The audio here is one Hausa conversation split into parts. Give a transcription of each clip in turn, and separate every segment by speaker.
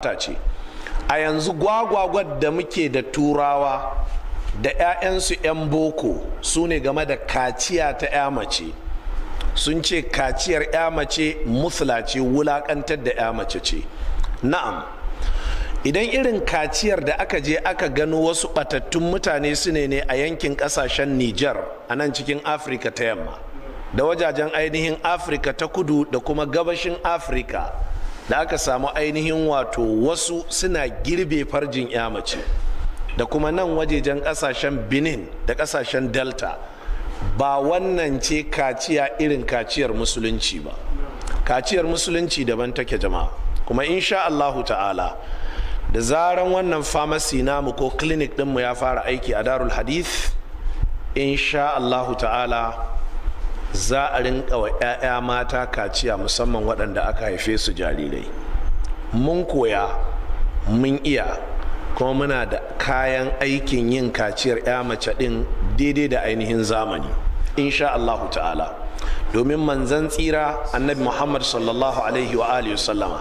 Speaker 1: ce a yanzu gwagwagwar da muke da turawa da 'ya'yansu 'yan boko su ne game da kaciya ta 'ya mace. Sun ce kaciyar 'ya mace musula ce, wulakantar da 'ya mace ce. Na'am, idan irin kaciyar da aka je aka gano wasu batattun mutane su ne a yankin kasashen Nijar a nan cikin Afirka ta yamma da wajajen ainihin Afirka ta kudu da kuma gabashin Afirka, da aka samu ainihin wato wasu suna girbe farjin 'ya mace, da kuma nan wajejen kasashen Benin da kasashen Delta, ba wannan ce kaciya irin kaciyar musulunci ba. Kaciyar musulunci daban take jama'a, kuma insha Allahu ta'ala da zaran wannan pharmacy namu ko clinic dinmu ya fara aiki a Darul Hadith, insha Allahu ta'ala za a rinka wa 'ya'ya mata kaciya, musamman waɗanda aka haife su jarirai. Mun koya, mun iya, kuma muna da kayan aikin yin kaciyar 'ya mace ɗin daidai da ainihin zamani insha Allahu ta'ala, domin manzan tsira annabi Muhammad sallallahu alaihi wa alihi sallama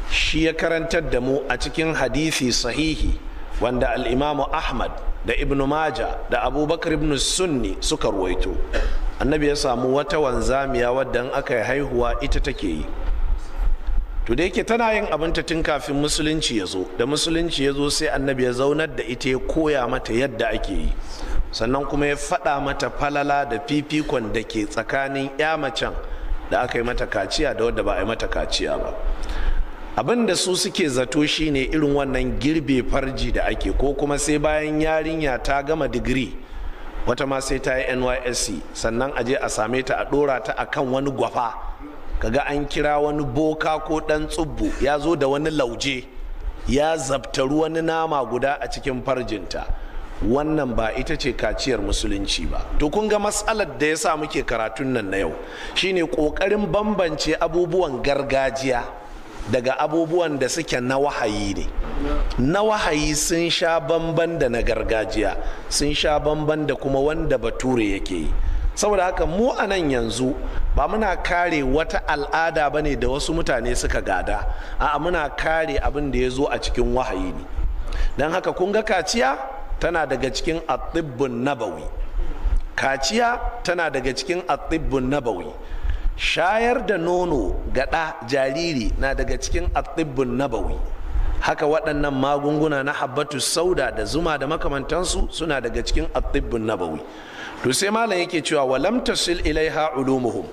Speaker 1: shi ya karantar da mu a cikin hadisi sahihi wanda al-Imamu Ahmad da Ibn Majah da Abubakar ibn Sunni suka ruwaito. Annabi ya samu wata wanzamiya wadda aka yi haihuwa ita take yi, to da yake tana yin abinta tun kafin musulunci ya zo. Da musulunci ya zo sai annabi ya zaunar da ita, ya koya mata yadda ake yi, sannan kuma ya faɗa mata falala da fifikon da ke tsakanin 'ya macen da aka yi mata kaciya da wadda ba a yi mata kaciya ba. Abin da su suke zato shine irin wannan girbe farji da ake, ko kuma sai bayan yarinya ta gama digiri, wata ma sai ta yi NYSC, sannan a je a same ta a ɗora ta akan wani gwafa, kaga an kira wani boka ko ɗan tsubbu ya zo da wani lauje ya zabtaru wani nama guda a cikin farjinta. Wannan ba ita ce kaciyar musulunci ba. To kun ga matsalar da ya sa muke karatun nan na yau shine ƙoƙarin bambance abubuwan gargajiya daga abubuwan da suke na wahayi ne. Na wahayi sun sha bamban da na gargajiya, sun sha bamban da kuma wanda bature yake yi. Saboda haka mu a nan yanzu ba muna kare wata al'ada ba ne da wasu mutane suka gada, a'a muna kare abin da ya zo a cikin wahayi ne. Don haka kun ga kaciya tana daga cikin at-tibbun nabawi. Kaciya tana daga cikin at-tibbun nabawi. Shayar da nono ga ɗa jariri na daga cikin at-tibbun nabawi. Haka waɗannan magunguna na habbatu sauda da zuma da makamantansu suna daga cikin at-tibbun nabawi. To sai malam yake cewa walam tasil ilaiha ulumuhum,